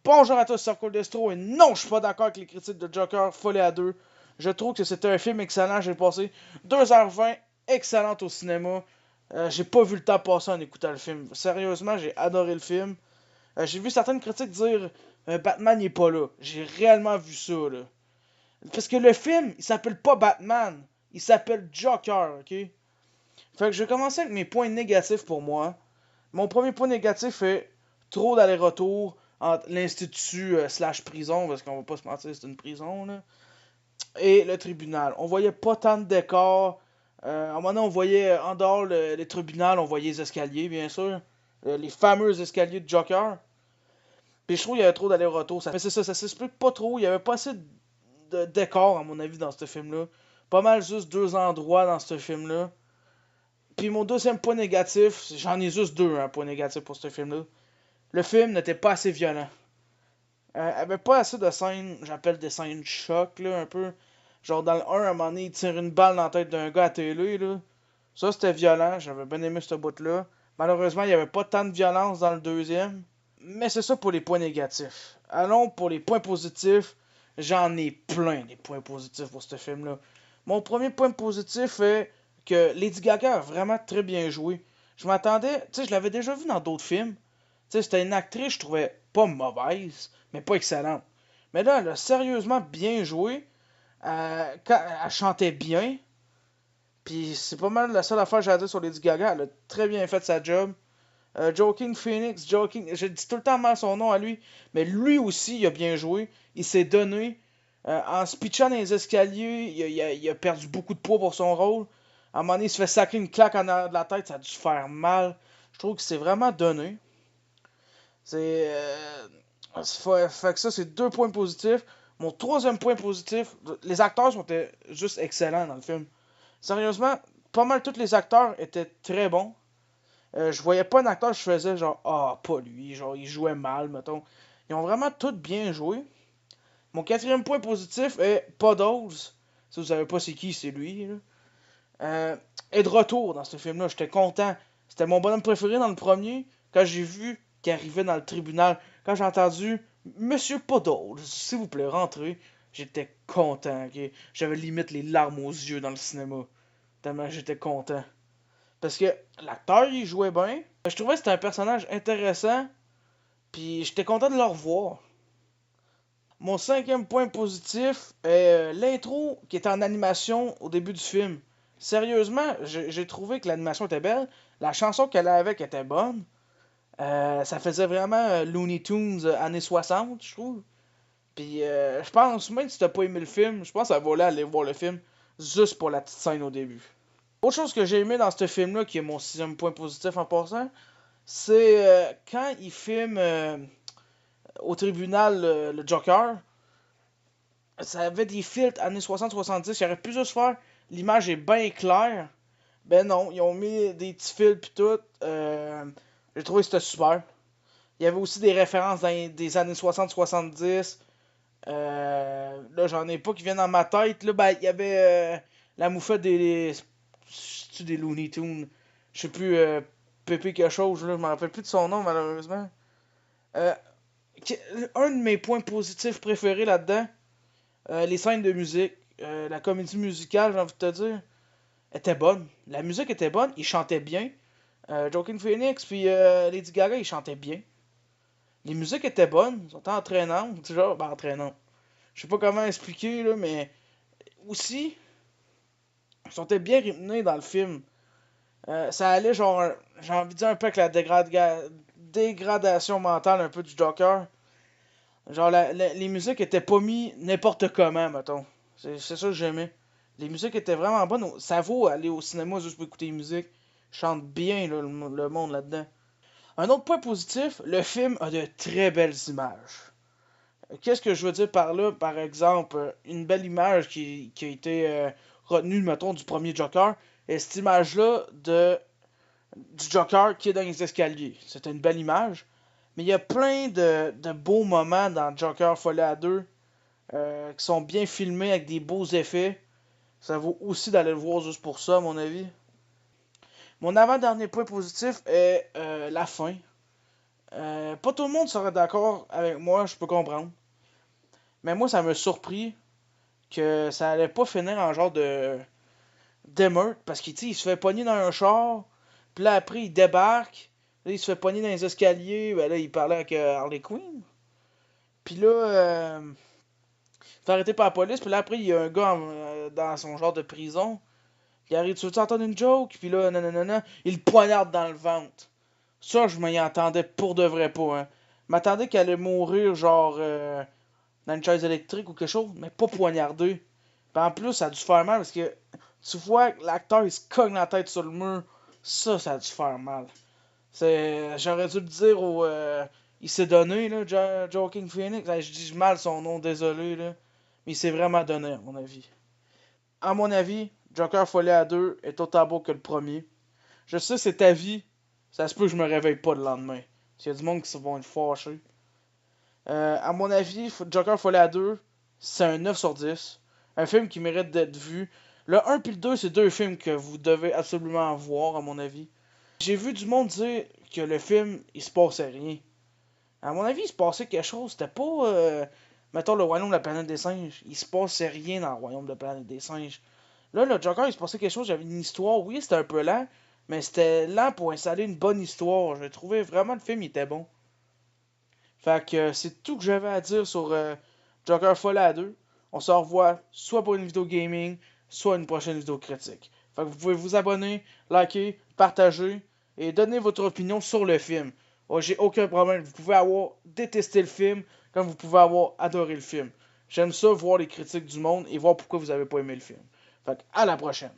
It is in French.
Bonjour à tous, c'est Cold Destro et non, je suis pas d'accord avec les critiques de Joker Folie à 2. Je trouve que c'était un film excellent. J'ai passé 2h20 excellente au cinéma. J'ai pas vu le temps passer en écoutant le film. Sérieusement, j'ai adoré le film. J'ai vu certaines critiques dire Batman n'est pas là. J'ai réellement vu ça là. Parce que le film, il s'appelle pas Batman, il s'appelle Joker, ok? Fait que je vais commencer avec mes points négatifs pour moi. Mon premier point négatif est trop d'aller-retour entre l'institut slash prison, parce qu'on va pas se mentir, c'est une prison, là, et le tribunal. On voyait pas tant de décors. À un moment donné, on voyait en dehors le tribunal, on voyait les escaliers, bien sûr. Les fameux escaliers de Joker. Puis je trouve qu'il y avait trop d'aller-retour. Mais c'est ça s'explique pas trop. Il y avait pas assez de décors, à mon avis, dans ce film-là. Pas mal juste deux endroits dans ce film-là. Puis mon deuxième point négatif, j'en ai juste deux, points négatifs pour ce film-là. Le film n'était pas assez violent. Avait pas assez de scènes, j'appelle des scènes choc, là, un peu. Genre, dans le 1, à un moment donné, il tire une balle dans la tête d'un gars à télé, là. Ça, c'était violent, j'avais bien aimé ce bout-là. Malheureusement, il n'y avait pas tant de violence dans le deuxième. Mais c'est ça pour les points négatifs. Allons pour les points positifs. J'en ai plein, des points positifs pour ce film-là. Mon premier point positif est que Lady Gaga a vraiment très bien joué. Je m'attendais, tu sais, je l'avais déjà vu dans d'autres films. Tu sais, c'était une actrice, je trouvais pas mauvaise, mais pas excellente. Mais là, elle a sérieusement bien joué. Elle chantait bien. Puis c'est pas mal la seule affaire que j'ai à dire sur Lady Gaga. Elle a très bien fait sa job. Joaquin Phoenix, je dis tout le temps mal son nom à lui, mais lui aussi, il a bien joué. Il s'est donné. En se pitchant dans les escaliers, il a perdu beaucoup de poids pour son rôle. À un moment donné, il se fait sacrer une claque en arrière de la tête, ça a dû faire mal. Je trouve qu'il s'est vraiment donné. C'est. Fait que ça, c'est deux points positifs. Mon troisième point positif, les acteurs sont juste excellents dans le film. Sérieusement, pas mal tous les acteurs étaient très bons. Je voyais pas un acteur, je faisais genre, pas lui, genre, il jouait mal, mettons. Ils ont vraiment tous bien joué. Mon quatrième point positif est Puddles. Si vous savez pas c'est qui, c'est lui. Là. Est de retour dans ce film-là, j'étais content. C'était mon bonhomme préféré dans le premier. Quand j'ai vu qu'il arrivait dans le tribunal, quand j'ai entendu Monsieur Puddles, s'il vous plaît, rentrez, j'étais content. Okay? J'avais limite les larmes aux yeux dans le cinéma. Tellement j'étais content. Parce que l'acteur, il jouait bien. Je trouvais que c'était un personnage intéressant. Puis j'étais content de le revoir. Mon cinquième point positif est l'intro qui est en animation au début du film. Sérieusement, j'ai trouvé que l'animation était belle. La chanson qu'elle avait avec était bonne. Ça faisait vraiment Looney Tunes années 60, je trouve. Puis je pense, même si t'as pas aimé le film, je pense que ça vaut aller voir le film juste pour la petite scène au début. Autre chose que j'ai aimé dans ce film-là, qui est mon sixième point positif en passant, c'est quand il filme au tribunal le Joker, ça avait des filtres années 60-70, il aurait pu juste faire l'image est bien claire. Ben non, ils ont mis des petits filtres pis tout. J'ai trouvé que c'était super. Il y avait aussi des références des années 60-70. Là, j'en ai pas qui viennent dans ma tête. Là, ben, il y avait la moufette c'est-tu des Looney Tunes. Je sais plus, Pépé quelque chose, là, je me rappelle plus de son nom, malheureusement. Euh, un de mes points positifs préférés là-dedans, les scènes de musique, la comédie musicale, j'ai envie de te dire, était bonne. La musique était bonne, ils chantaient bien. Joaquin Phoenix puis Lady Gaga, ils chantaient bien. Les musiques étaient bonnes, ils sont entraînantes, genre, ben entraînantes. Je sais pas comment expliquer, là, mais aussi, ils sont bien rythmés dans le film. Ça allait, genre, j'ai envie de dire un peu avec la dégradation mentale un peu du Joker. Genre, les musiques étaient pas mis n'importe comment, mettons. C'est ça que j'aimais. Les musiques étaient vraiment bonnes. Ça vaut aller au cinéma juste pour écouter les musiques. Ils chantent bien, là, le monde là-dedans. Un autre point positif, le film a de très belles images. Qu'est-ce que je veux dire par là? Par exemple, une belle image qui a été retenue, mettons, du premier Joker, est cette image-là du Joker qui est dans les escaliers. C'était une belle image. Mais il y a plein de beaux moments dans Joker Folie à 2 qui sont bien filmés avec des beaux effets. Ça vaut aussi d'aller le voir juste pour ça, à mon avis. Mon avant-dernier point positif est la fin. Pas tout le monde serait d'accord avec moi, je peux comprendre. Mais moi, ça m'a surpris que ça allait pas finir en genre de d'émeute. Parce qu'il il se fait pogner dans un char. Puis là, après, il débarque. Là, il se fait pogner dans les escaliers. Ben là, il parlait avec Harley Quinn. Puis là, il fait arrêter par la police. Puis là, après, il y a un gars dans son genre de prison. Il arrive, tu veux entendre une joke? Puis là, non, il le poignarde dans le ventre. Ça, je m'y attendais pour de vrai pas, hein. Je m'attendais qu'elle allait mourir, genre, dans une chaise électrique ou quelque chose, mais pas poignardée. Puis en plus, ça a dû faire mal parce que tu vois que l'acteur, il se cogne la tête sur le mur. Ça a dû faire mal. J'aurais dû le dire il s'est donné, là, Joaquin Phoenix. Je dis mal son nom, désolé, là. Mais il s'est vraiment donné, à mon avis. À mon avis, Joker Folie à 2 est autant beau que le premier. Je sais, c'est ta vie. Ça se peut que je me réveille pas le lendemain. S'il y a du monde qui vont être fâchés. À mon avis, Joker Folie à 2, c'est un 9 sur 10. Un film qui mérite d'être vu. Le 1 puis le 2, c'est deux films que vous devez absolument voir, à mon avis. J'ai vu du monde dire que le film, il se passait rien. À mon avis, il se passait quelque chose. C'était pas, mettons, le royaume de la planète des singes. Il se passait rien dans le royaume de la planète des singes. Là, le Joker, il se passait quelque chose. J'avais une histoire. Oui, c'était un peu lent. Mais c'était lent pour installer une bonne histoire. Je trouvais vraiment le film, il était bon. Fait que c'est tout que j'avais à dire sur Joker Folie à 2. On se revoit soit pour une vidéo gaming, soit une prochaine vidéo critique. Fait que vous pouvez vous abonner, liker, partager et donner votre opinion sur le film. Oh, j'ai aucun problème. Vous pouvez avoir détesté le film comme vous pouvez avoir adoré le film. J'aime ça voir les critiques du monde et voir pourquoi vous avez pas aimé le film. Fait que à la prochaine.